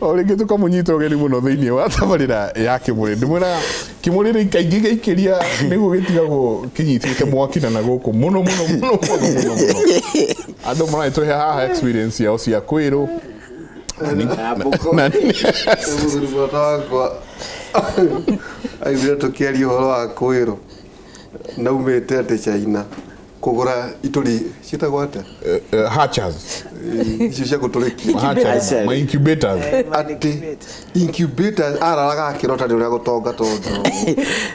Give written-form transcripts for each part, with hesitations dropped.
Oringi tukamunyita ugeni muno thiini wa tabarira ya Kimuri ndimwira Kimuri ri kaingi gaikiria nigu gitigagwo kinyitite mwaki na guku muno andu mara tuhe haha experience yao cia kwiru aigire tukiaria uhoro wa kwiru naumite ati China kugura ituri citagwo ate hatchers icio cia guturikia hatchers my incubators ati incubators araraga akirota ndi uria gutonga tondu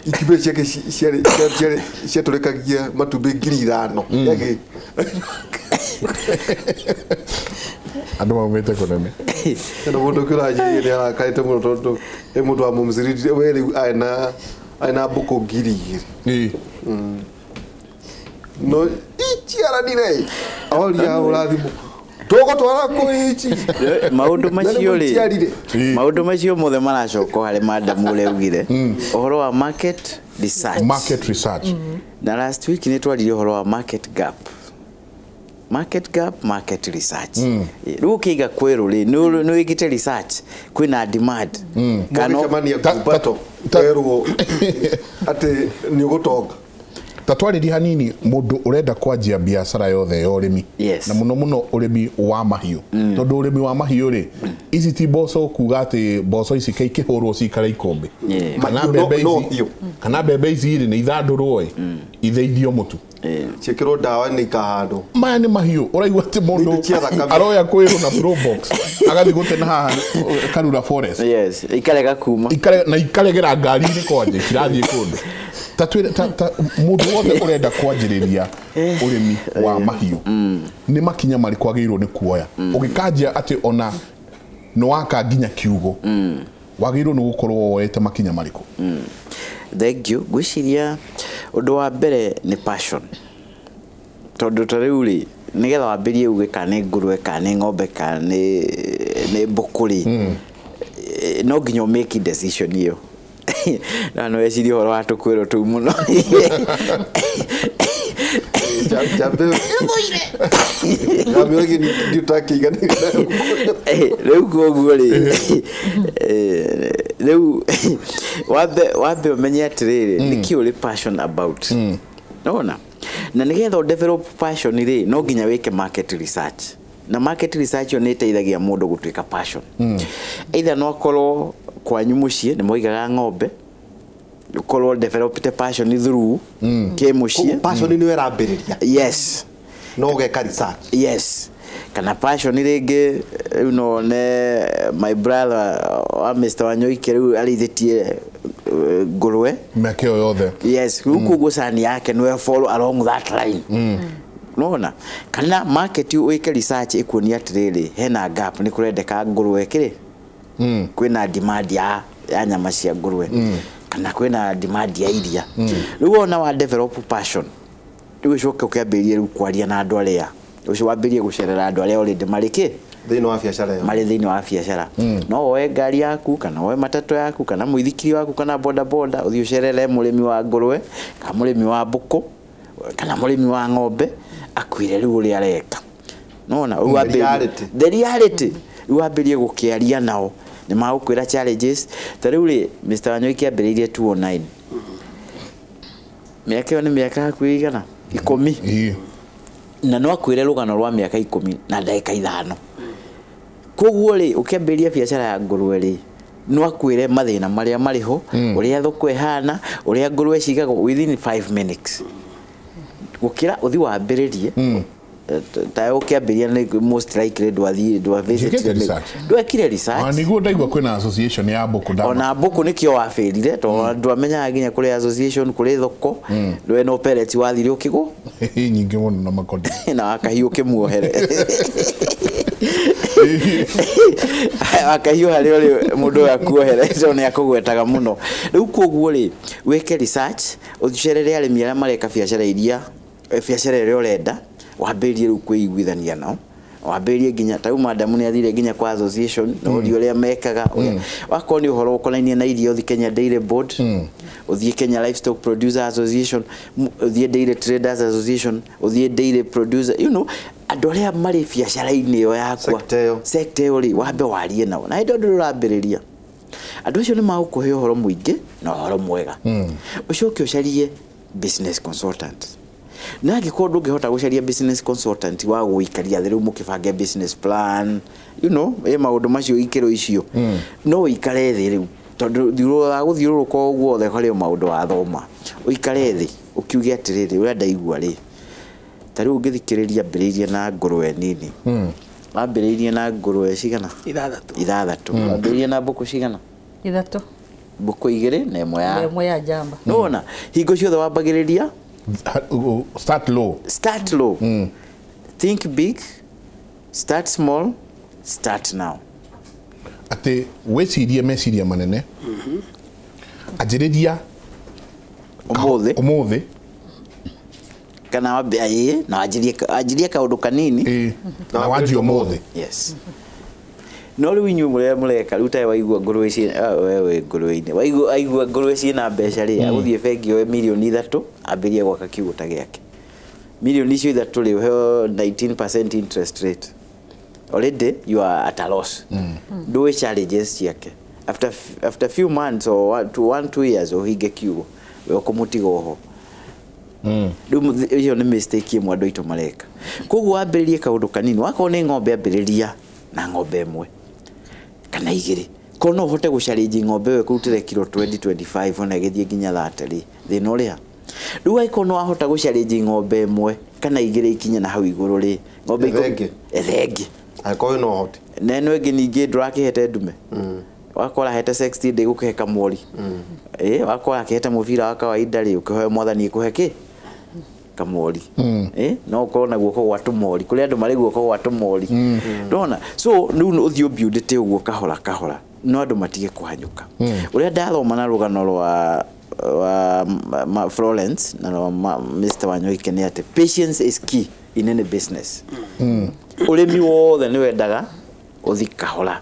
incubators ciake ciaturikagia matumbi 5,000 yagi andu maumite kunene kana mundu kuraje ni arakaite muno tondu e mundu amumziridi we aina buko 2,000 no ichi aranire olia urathimo togo twara ko ichi maundu macio ri maundu macio mothe maracoko hari madam ule ugire ohoro wa market research na last week ni twarire ohoro wa market gap market research riu kiga kweru ri no igite research kwina demand kano kubato kweru ati ni gutonga tatwariri hanini mundu urenda kwanjia biashara yothe ya urimi na muno urimi wa mahiu tondu urimi wa mahiu ri ici ti boco kuga ati boco ici kai kihurwo cikara ikombe kana bebe ici ri ni ithandurwo itheithio mutu cikiro dawa ni kahando maya ni mahiu uraigua ati mundu aroya kwiru na pro box agathi gutena haha Karura forest ikarega kuma ikaregera ngari ni kwanje kirathie kundu mundu wothe urenda kwanjiriria urimi wa mahiu ni makinya mari kwagirwo ni kuoya ugikanjia ati ona no waka nginya kiugo wagirwo ni gukorwo woete makinya mariku thank you gwiciria undu wa mbere ni passion tondu tariuri nigetha wambirie uge kana ngurwe kana ng'ombe kana ni mbukuri no nginya make decision iyo na no eciri horo watu kwiro tu muno jambe ngamiogi ni utakiga leu koguo ri leu wabe umenye atiriri niki uri passion about nona na nigetha develop passion ri no nginya wike market research na market research yo niteithagia mundu gutuika passion either no akorwo kwanyu mucie ni moigaga ng'ombe ukorwo developed passion through ke mucie passion ni werambiriria yes no geka research yes kana passion ringi you ne my brother wa Mr. Wanyoike riu arithitie ngurwe mekeo yothe yes kuko gusani yake no follow along that line nona kana market wike research ikunia atiriri hena gap ni kurendeka ngurwe kiri kwina demand ya nyama cia ngurwe kana kwina demand ya iria riu ona wa develop passion riu coke ukiambirie riu kwaria na andu aria ucio wambirie gucerera andu aria already mariki thiini wa biashara yo mari thiini wa biashara no oe ngari yaku kana oe matatu yaku kana muithikiri waku kana boda boda uthi ucerere murimi wa ngurwe kana murimi wa mbuku kana murimi wa ng'ombe akwire riu uri areka nona the reality riu wambirie gukiaria nao ni magukwira challenges tariu ri Mr. Wanyoike ambiririe 209 miaka ni miaka kuigana 10 na no akwire rugano rwa miaka 10 na ndagika 5 koguo ri ukiambiria biashara ya ngurwe ri no akwire mathina maria mariho uria thoko ehana uria ngurwe cigagwo within 5 minutes gukira uthi wambiririe tayo kiambiria ni most likely do visit do ekire research niguo ndaigwa kwina association ya mbuku ndama ona mbuku nikio wafirire to ndu amenya nginya kuri association kuri thoko do no pellet wathire ukigo nyingi muno na makondi na akahiu kimuohere akahiu hari uri mundu akuohere so ni akugwetaga muno riu koguo ri weke research uthicerere arimi aria mareka biashara iria biashara iria urenda wambirie ru kwiguithania nao wambirie nginya ta madam ni athire nginya kwa association no ria mekaga wako ni uhoro ukonainie na irio thi Kenya Dairy Board uthie Kenya Livestock Producer Association uthie Dairy Traders Association uthie Dairy Producer andå arä a marä biacara-inä ä yo yakwa sekta ä yo rä wambe warie nao na hä ndä ndå rambä rä ria andå acio nä magå kå he å horo må ingä na å horo mwega å cio å carie business consultant na angä korwo ndå ngä hota gå caria business consultant wa gå ikaria thä rä u må kä bange business plan maå ndå macio ikä ro icio no å ikare thä rä u tondå gå thiå rå rå ka å guothe harä o maå ndå wathoma å ikare thä å kiuge atä rä rä å rä a ndaigua rä ta rä u å ngä thikä rä ria ambä rä irie na ngå rwe nini wambä rä irie na ngå rwe cigana 6 wambä rä irie na mbå kå cigana 3 mbå kå 2 na ĩmwe ya njamba nona hingo ciothe wambagä rä ria start low think big start small start now atä wecirie meciria manene anjĩrĩria ũmũthĩ kana wambe na anjirie kaũndũ kanini na wanjie ũmũthĩ yes no rĩu inyuĩ mũrĩa mũreka rĩu tawe waigua ngũrwe wewe ngũrwe-inĩ waigua ngũrwe ciĩna mbeca rĩ agũthiĩ bengi oe mirioni 3 ambĩrie gwaka kiugũ ta gĩake mirioni icio 3 rĩ ũheo 19% interest rate already you are at a loss do challenges ciake after few months or 1-2 years ũhinge kiugũ we ũkũmũtiga oho rĩu iyo nĩ mistake ĩmwe andũ aitũ mareka koguo wambĩrĩrie kaũndũ kanini wakorwo nĩ ng'ombe ambĩrĩria na ng'ombe ĩmwe kana 2 korwo no ũhote gũcarĩnji ng'ombe ĩyo ĩkũrutĩre kilo 20-25 ona ĩgĩthiĩ nginya 30 rĩ thĩna ũrĩa rĩu angĩkorwo no wahota gũcarĩnji ng'ombe ĩmwe kana 2 ikinye na hau igũrũ rĩ ng'ombe ĩthengĩ angĩkorwo no ũhote na ĩno ĩngĩ ningĩ ndũrakĩhete ndume wakora hete 60 ndĩ gũkĩhe kamori wakora akĩhete mũbira wa kawaida rĩ ũkĩhoe mwathani ĩkũhe kĩ kamori no ũkorwo na guoko gwa tũmori kũrĩ andũ marĩ guoko gwa tũmori ndona so rĩu ũthiĩ ũmbiundĩte ũguo kahora kahora no andũ matige kũhanyũka ũrĩa ndathoma na rũgano rwa Florence na Mr. Wanyoike nĩ atĩ patience is key in any business ũrĩmi wothe nĩ wendaga ũthi kahora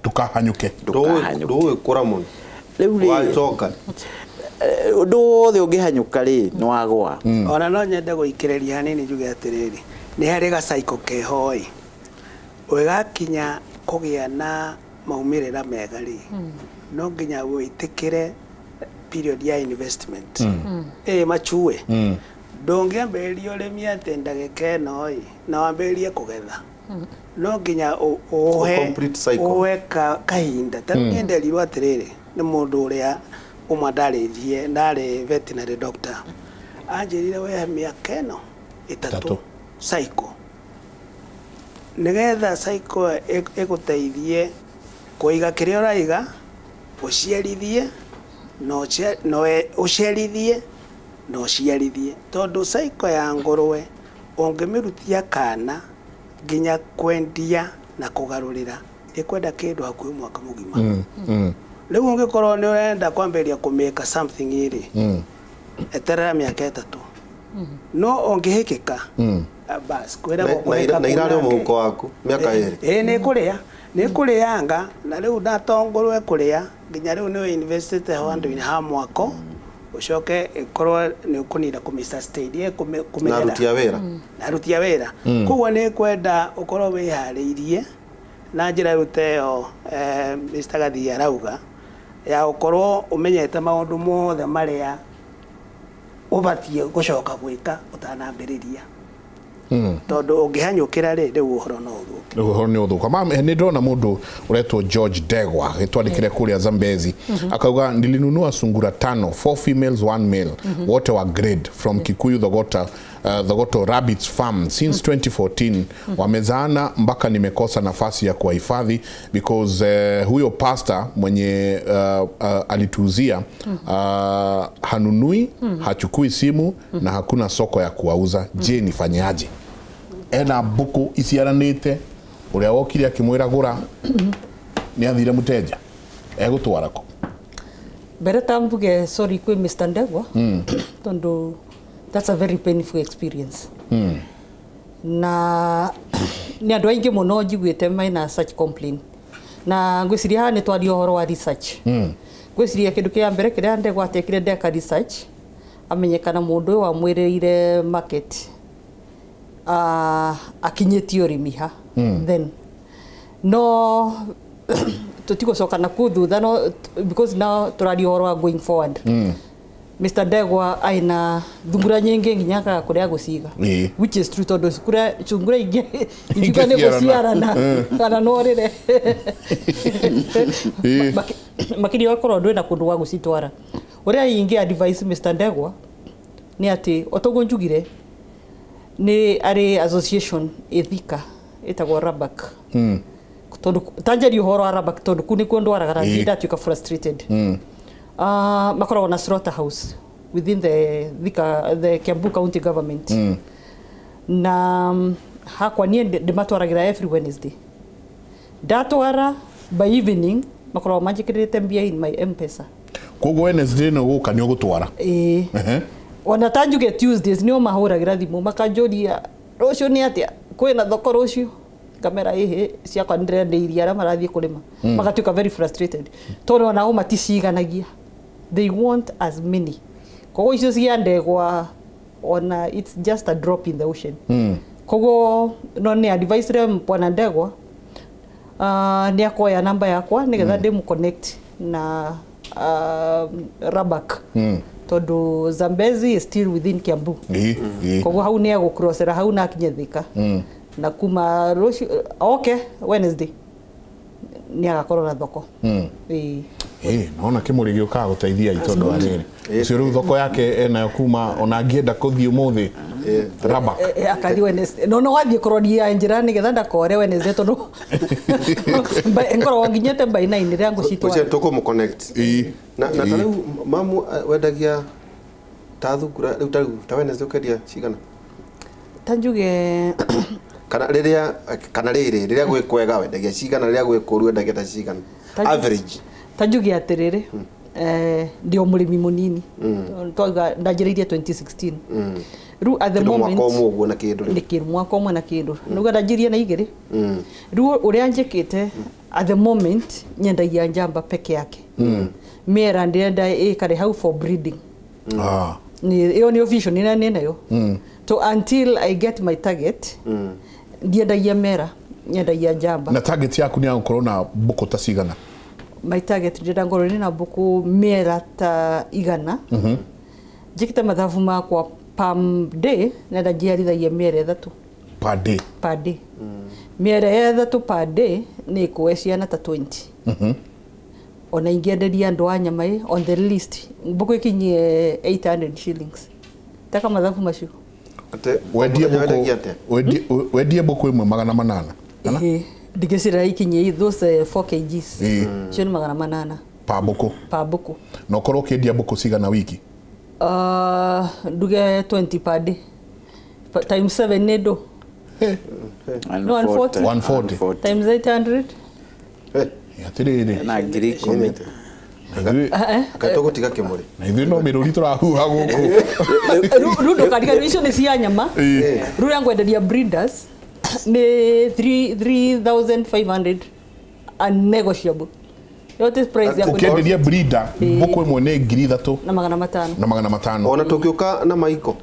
ndũkahanyũke ndũgĩkũra mũno rĩu wacoka ũndũ wothe ũngĩhanyũka rĩ nĩ wagũa ona no nyende gũikĩrĩria hanini njuge atĩrĩrĩ nĩ harĩ gacaiko keho ĩ ũgakinya kũgĩa na maumĩrĩra mega rĩ no nginya wĩtĩkĩre period ya investment machuwe ndũngĩambĩrĩria ũrĩmi atĩ ndagĩka ĩno ĩ na wambĩrĩrie kũgetha no nginya ũhe kahinda ta niĩ nderirwo atĩrĩrĩ nĩ mũndũ ũrĩa ũmwe ndarĩ veterinary doctor anjĩrire wehe mĩaka ĩno 3 cycle nĩgetha cycle ĩgũteithie kũiga kĩrĩa ũraiga ũciarithie ũciarithie na ũciarithie tondũ cycle ya ngũrwe ũngĩmĩrutia kana nginya kwendia na kũgarũrĩra ĩkwenda kĩndũ hakuhĩ mwaka mũgima rĩu ũngĩkorwo nĩ ũrenda kwambĩrĩria kũmĩka something ĩrĩ eterera mĩaka 3 no ũngĩhĩkĩka bas kwĩra na irarĩ mũhuko waku mĩaka 2 nĩ kũrĩanga na rĩu ndatongorwe kũrĩa nginya rĩu nĩ investite handũ-inĩ ha mwako ucoke ikorwo ni ukunira kumisustain kumenyera narutia wira koguo ni kwenda ukorwo wihariirie na njira ruteo Mr. Gathia arauga ya ukorwo umenyete maundu mothe maria ubatie gucoka gwika utanambiriria tondu ungihanyukira ri riu uhoro no uthuke uhoro ni uthuka mama ni ndona mundu uretwo George Degwa gitwandikire kuria Zambezi akauga nilinunua sungura 5 4 females 1 male wote wa grade from Kikuyu Thogoto Rabbits Farm since 2014 wamezaana mpaka nimekosa nafasi ya kuwahifadhi because huyo pastor mwenye alituuzia hanunui hachukui simu na hakuna soko ya kuwauza je nifanyaje ena buku iciaranite uria wokire akimwira gura ni athire muteja egutwara ko mbere tambuge sorry kwi Mr. Ndegwa tondu that's a very painful experience na ni andu aingi muno njiguite maina such complaint na ngwiciria ha ni twari ohoro wa research ngwiciria kindu kia mbere kiria Ndegwa atekire ndeka research amenyekana mundu wa mwirire market akinyĩtie ũrĩmi ha then no tũtigũcoka na kũu thutha no because now tũraria ũhoro wa going forward Mr. Ndegwa aina thungura nyingĩ nginya akaga kũrĩa gũciga which is true tondũ cungura ingĩ ingiuga nĩ gũciarana kana no rĩre makĩria wakorwo ndwĩna kũndũ gwa gũcitwara ũrĩa ingĩ advice Mr. Ndegwa nĩ atĩ otoguo njugire nĩ arĩ association ĩthika ĩtagwo Rabak tondũ tanjari ũhoro wa Rabak tondũ kũ nĩ kuo ndwaraga na ndatuĩka frustrated makoragwo na slaughterhouse within the Kiambu County government na hakwa niĩ ndĩmatwaragĩra every Wednesday ndatwara by evening makoragwo manjĩkĩrĩte mbia in my M-Pesa koguo Wednesday no gũka nĩ ũgũtwara ona tanjuge Tuesdays nĩo mahũragĩra thimũ makanjũria rũciũ nĩ atĩa kwĩna thoko rũciũ kamera ĩhĩ ciakwa ndĩrendeithia arĩa marathiĩ kũrĩma magatuĩka very frustrated tondũ onao maticiganagia they want as many koguo icio cia Ndegwa ona it's just a drop in the ocean koguo no nĩ advice rĩa bwana Ndegwa nĩ akoya namba yakwa nĩgetha ndĩmũconnect na Rabak tondũ Zambezi is still within Kiambu koguo hau nĩ agũcrossera hau na akinye Thika na kuma rũciũ okay Wednesday nĩ agakorwo na thoko naona Kimuri gĩũkaga gũteithia itondũ arĩrĩ ũcio rĩu thoko yake enayo kuma ona angĩenda kũthiĩ ũmũthĩ Rabak akathi Wednesday no wathiĩ kũroria njĩra nĩgetha ndakore Wednesday tondũ ngorwo nginyĩte by 9 rĩrĩa ngũcitwara tũkũmũconnect na tarĩu mamu wendagia ta thungura rĩu ta Wednesday ũkendia cigana tanjuge kana rĩrĩa gwĩ kwega wendagia cigana rĩrĩa gwĩ kũru wendagia ta cigana average tanjuge atĩrĩrĩ ndio mũrĩmi mũnini twaga ndanjĩrĩirie 2016 rĩu at the moment nĩ kĩndũ mwaka ũmwe na kĩndũ nuga ndanjĩrie na igĩrĩ rĩu ũrĩa njĩkĩte at the moment nyendagia njamba peke yake mĩera ndĩrenda ĩkare hau for breeding ĩyo nĩ vision nĩ nayo so until I get my target ndiendagia mera nyendagia njamba na target yaku nĩ gũkorwo na mbũkũ ta cigana my target ndĩrenda ngorwo nĩ na mbũkũ mĩera ta igana njĩkĩte mathabu makwa per day nenda njiarithagia mĩera ĩthatũ per day mĩera ĩthatũ per day nĩ ĩkũhe ciana ta 20 ona ingĩenderia andũ a nyama on the list mbũkũ ĩkinyie 800 shillings taka mathabu macio wendie mbũkũ ĩmwe 800 ndigĩcira ikinyie those 4 kgs cio nĩ 800 pa mbũkũ na ũkorwo ũkĩendia mbũkũ cigana wiki nduge 20 per day times 7 nĩ ndũ 140 times 800 atĩrĩrĩ na ngiri 10 akatũgũtiga Kimuri na ithuĩ no mĩrũri tũrahuha gũkũ rĩu ndũkariganĩrwo icio nĩ cia nyama rĩu rĩa ngwenderia breeders nĩ 3,500 unnegotiable notice price ya ũkĩenderia breeder mbũkũ ĩmwe nĩ 3,000 na 500 ona tũkĩũka na maiko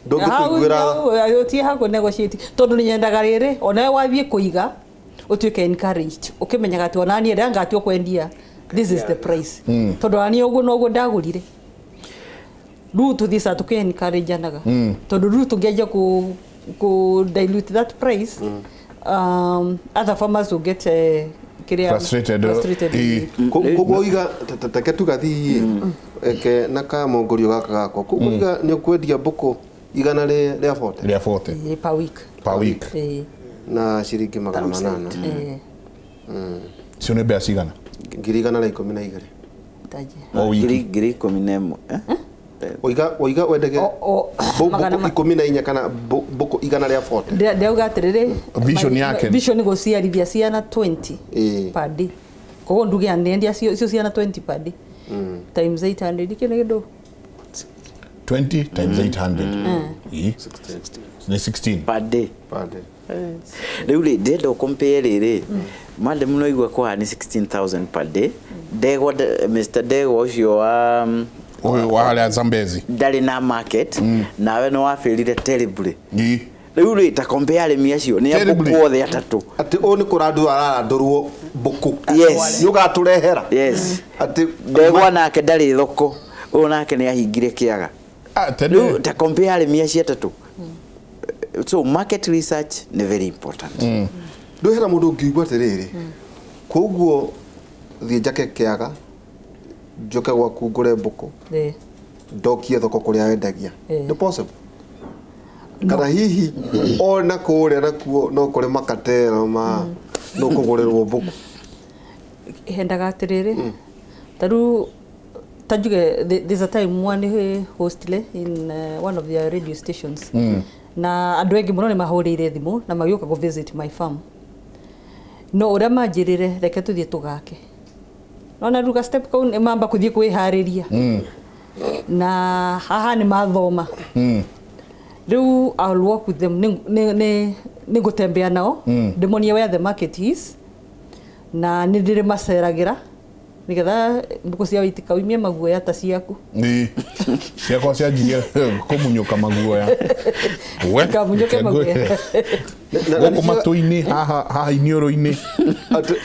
ndũngĩkũiguĩra tie hakũ negotiate tondũ nĩ nyendaga rĩrĩ ona wathiĩ kũiga ũtuĩke encouraged ũkĩmenyaga atĩ ona niĩ rĩa ngatua kwendia this is the price tondũ ani ũguo noguo ndagũrire rĩu tũthiĩ tũkĩ encourage anaga tondũ rĩu tũngĩanjia ku dilute that price other farmers will get frustrated koguo iga taketuga thi ke na ka mongorio gaka gakwa koguo iga nĩ kwendia mbũkũ igana rĩa 40 per week na ciringi 800 cio nĩ mbea cigana ngiri igana na 12 ngiri 11 oiga wendagia mbũkũ 14 kana mbũkũ igana rĩa 40 ndauga atĩrĩrĩ vision yake vision gũciarithia ciana 20 per day koguo nduge anendia cio ciana 20 per day times 800 ikĩ nĩ kĩndũ 20 times 800 nĩ 16 per day rĩu rĩ ndĩrenda ũkompare rĩrĩ mande mũno igua kwa ni 16,000 per day Ndegwa Mr. Ndegwa ũcio wa ũyũ wa harĩa Zambezi ndarĩ na market nawe no wafĩrire terribly riu ri ta compare arimi acio ni ambuko othe atatu ati o ni kurandu ararandurwo mbuku Yes. ni ugaturehera yes ati ndegwa nake ndari thoko uyu nake ni ahingire kiaga riu ta compare arimi acio atatu so market research ni very important nduhera mundu ngigwa atiriri koguo thie njake kiaga njoke gwaku ngure mbuku ndokie thoko kuria wendagia ni possible kana hihi ona kuria nakuo no kuri makatero ma no kugurirwo mbuku hendaga atiriri taru tajuge there's a time one hostile in one of their radio stations na andu engi muno ni mahurire thimu na magioka go visit my farm no uria manjirire reke tuthie tugake no na ruga step kau ni mamba kuthie kwihariria na haha ni mathoma riu I'll work with them ni gutembea nao ndimonie where the market is na ni ndire maceragira nigetha mbuku cia witika umie maguoya ta ciaku ni ciakwa cianjirie kumunyuka maguoya we kamunyuka maguoya goko matu-ini haha Inooro-ini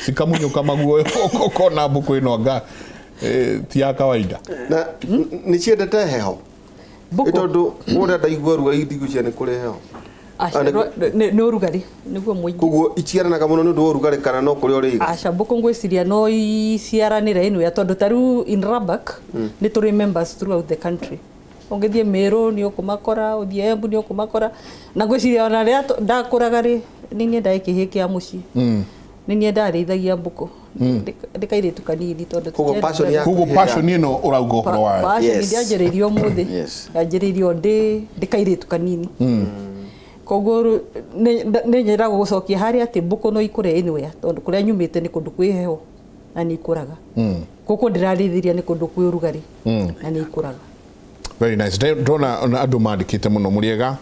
cikamunyuka maguoya kona mbuku ino anga ti ya kawaida na ni ciendete heho tondu uria ndaigua ruga itigucia ni kuri heho ni urugari niguo muingi koguo iciaranaga muno ni ndu urugari kana no kuri uri aca mbuku ngwiciria no iciaranire inu ya tondu taru in Rabak ni turi members throughout the country ongethie Meru ni ukumakora uthie Embu ni ukumakora na ngwiciria ona ria ndakuraga ri ni nie ndaiki kia muci ni nie ndareithagia mbuku ndikairitu kanini tondu koguo passion ino urauga uhoro wayo passion ndianjiririo muthi yanjiririo ndikairitu kanini koguo ni nyira gucokia hari ati mbuku no ikure anywhere tondu kuria nyumite ni kundu kwi heho na ni ikuraga kuko ndirarithiria ni kundu kwi urugari na ni ikuraga. Very nice. Ndona andu mandikite muno muriega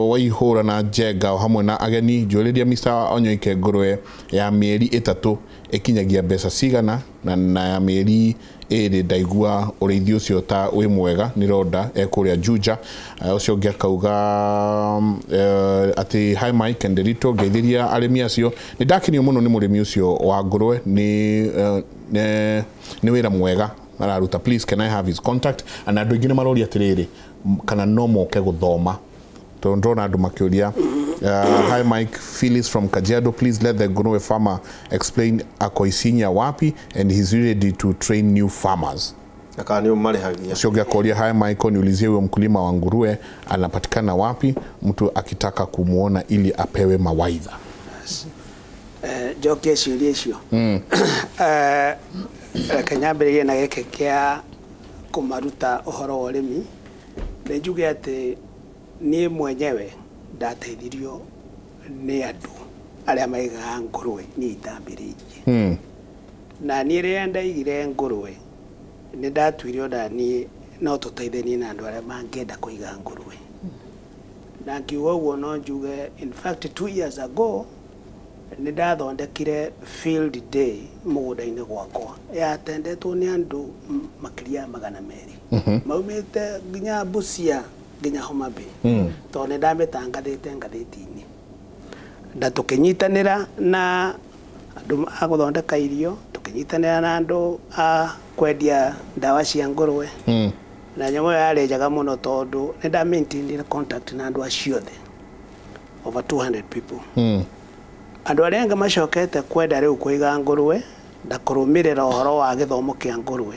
waihura na Njenga hamwe na ageni njuriria Mr. Onyoike ngurwe ya mieri 3 ikinyagia mbeca cigana na ya mieri iri ndaigua urithio ucio ta wi mwega ni ronda ekuria Juja ucio ngiakauga ati hi Mike and Derito ngeithiria arimi acio ni ndakinio muno ni murimi ucio wa ngurwe ni wira mwega araruta. Please can I have his contact and andu ingine marori atiriri kana no moke guthoma ndona andu makiuria hi Mike, Phyllis from Kajiado, please let the ngurwe farmer explain akoisinya wapi and he's ready to train new farmers. akani umarihagia sio gakoria hi Mike, niulizie huyo mkulima wa nguruwe anapatikana wapi mtu akitaka kumuona ili apewe mawaidha. Joke ciuria kanyambiririe na geke kia kumaruta uhoro wa urimi ni njuge ati ni mwenyewe ndateithirio ni andu aria maigaga ngurwe ni itambiririe na ni ria ndaigire ngurwe ni ndatuirio na ni no tuteithanie na andu aria mangenda kuiga ngurwe na ngiuga uguo no njuge in fact 2 years ago ni ndathondekire field day mugunda-ini gwakwa yatendetwo ni andu makiria 200 maumite nginya Busia nginya Homa Bay to ni ndametangathite ngathiti-ini ndatukinyitanira na andu a guthondeka irio tukinyitanira na andu a kwendia ndawa cia ngurwe na nyamo yari njaga muno tondu ni nda maintain contact na andu aciothe over 200 people andu aria nga macokete kwenda riu kuiga ngurwe ndakurumirira uhoro wa githomo kia ngurwe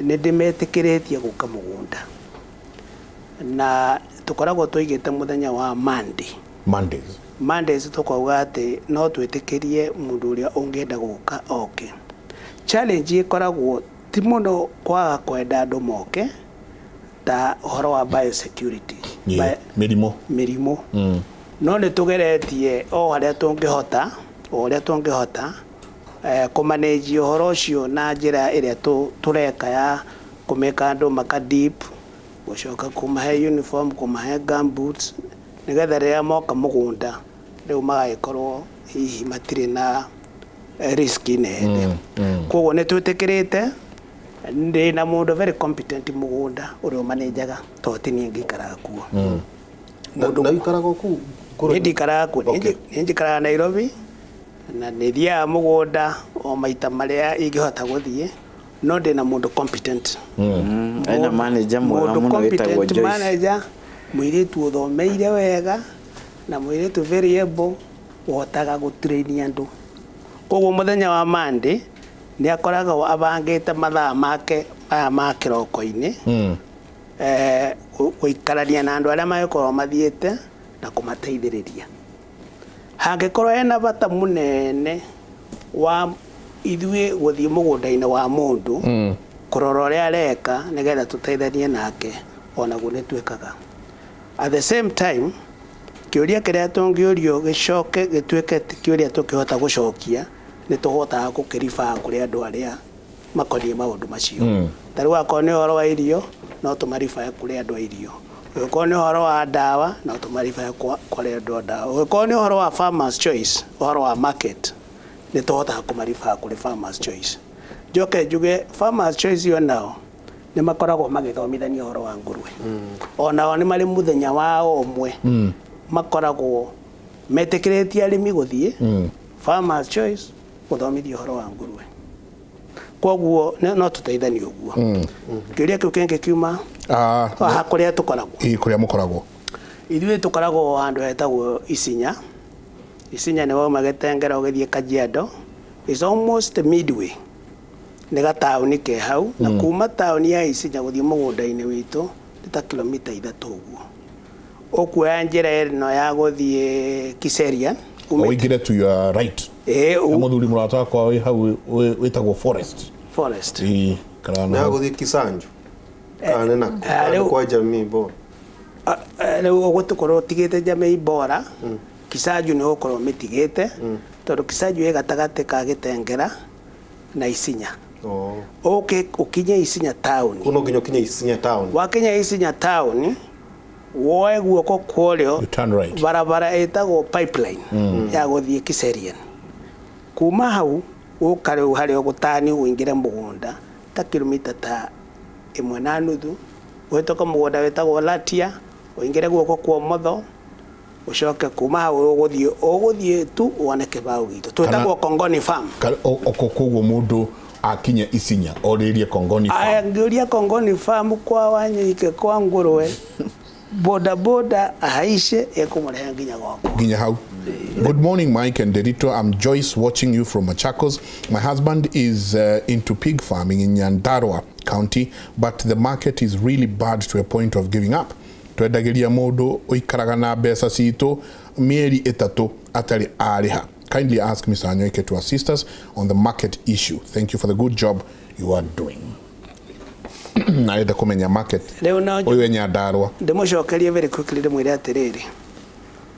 ni ndimetikiritie guka mugunda na tukoragwo tuigite muthenya wa Mondays tukauga ati no twitikirie mundu uria ungenda guka oke challenge ikoragwo ti muno kwaga kwenda andu moke ta uhoro wa biosecurity mirimo no ni tugeretie o haria tungihota kumanage uhoro ucio na njira iria tureka ya kumeka andu maka deep gucoka kumahe uniform kumahe gumboots nigetha riria moka mugunda riu magaikorwo hihi matire na risk inene koguo ni twitikirite ndi na mundu very competent mugunda uria manajaga to tini ngikara kuo na ikaraga ku ndikaraga ku ndikaraga Nairobi na nithia mugunda o maita maria ingihota guthie no ndina mundu competent aina manager mwega muno witagwo Joyce manager mwiritu uthomeire wega na mwiritu very able wotaga gutrain andu koguo muthenya wa Monday ni akoraga abangite mathaa make aya ma kiroko-ini guikarania na andu aria magikorwo mathiete na kumateithiriria hangikorwo ena bata munene wa ithuĩ guthii mugunda-ini wa mundu kurora uria areka nigetha tuteithanie nake onaguo ni twikaga at the same time kiuria kiria tungiorio gicoke gituike kiuria tukihota gucokia ni tuhotaga gukiriba kuri andu aria makonie maundu macio tariu akorwo ni uhoro wa irio no tumariba kuri andu a irio ukorwo ni uhoro wa dawa no tumariba kuri andu a dawa ukorwo ni uhoro wa farmers choice uhoro wa market ni tuhotaga kumariba kuri farmers choice njoke njuge farmers choice yo nao ni makoragwo magithomithania uhoro wa ngurwe onao ni mari muthenya wao omwe makoragwo metikiritie arimi guthie farmers choice guthomithia uhoro wa ngurwe koguo no tuteithanie uguo kiuria kiu kenge kiuma kuria tukoragwo kuria mukoragwo ithuĩ tukoragwo handu hetagwo Isinya ni wauma Gĩtengera ũgĩthiĩ Kajiado is almost midway nĩ gataũni ke hau na kuma taũni ya Isinya gũthiĩ mũgũnda-inĩ witũ nĩ ta kilomita 3 ũguo ũkuoya njĩra ĩno ya gũthiĩ Kiserian uingire to your right muthuri murata kwa wi hau witagwo forest na gũthiĩ Kisanju kana na kwa jamii bora rĩu ũgũtũkorwo tigĩte jamii bora Kisanju ni ukorwo mitigite tondu Kisanju ĩ gatagatĩ ka Gĩtengera na Isinya ukinye Isinya town kuno nginya kinye Isinya town wakinya Isinya town woe guoko kũrĩo barabara ĩtagwo pipeline ya gũthiĩ Kiserian kuma hau ũkare harĩa ũgũtani ũingĩre mũgũnda ta kilomita ta 1.5 ũhĩtũka mũgũnda wĩtagwo Latia ũingĩre guoko kwa ũmotho ucoke kuma hau ũgũthiĩ tu wone kĩbaũ gitũ twĩtagwo Kongoni farm koguo mũndũ akinya Isinya orĩrie Kongoni farm ngĩũria Kongoni farm kwa Wanyike kwa ngũrwe boda ahaishe ekumũrehe nginya hau. Good morning, Mike and Derito. I'm Joyce, watching you from Machakos. My husband is into pig farming in Nyandarua County, but the market is really bad to a point of giving up. Twendagiria mundu uikaraga na mbeca citu mieri 3 atari ariha. Kindly ask Mr. Anyoike to assist us on the market issue. Thank you for the good job you are doing. Naenda kumenya market uyu Nyandarua ndimucokerie very quickly ndimwire atiriri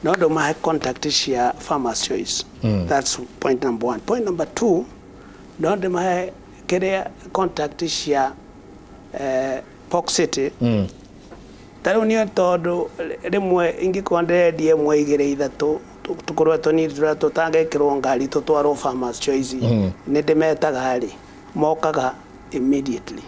no ndũmahe contact cia farmers choice that's point number 1. Point number 2 no ndĩmahe kiria contact cia Pork City tarĩu nĩ tondũ rĩmwe ingĩkorwo ndĩrendia ĩmwe 2 3 tukorwo tũnini tũtangĩkĩrwo ngari tũtwarwo farmers choice nĩ ndĩmetaga harĩ mokaga immediately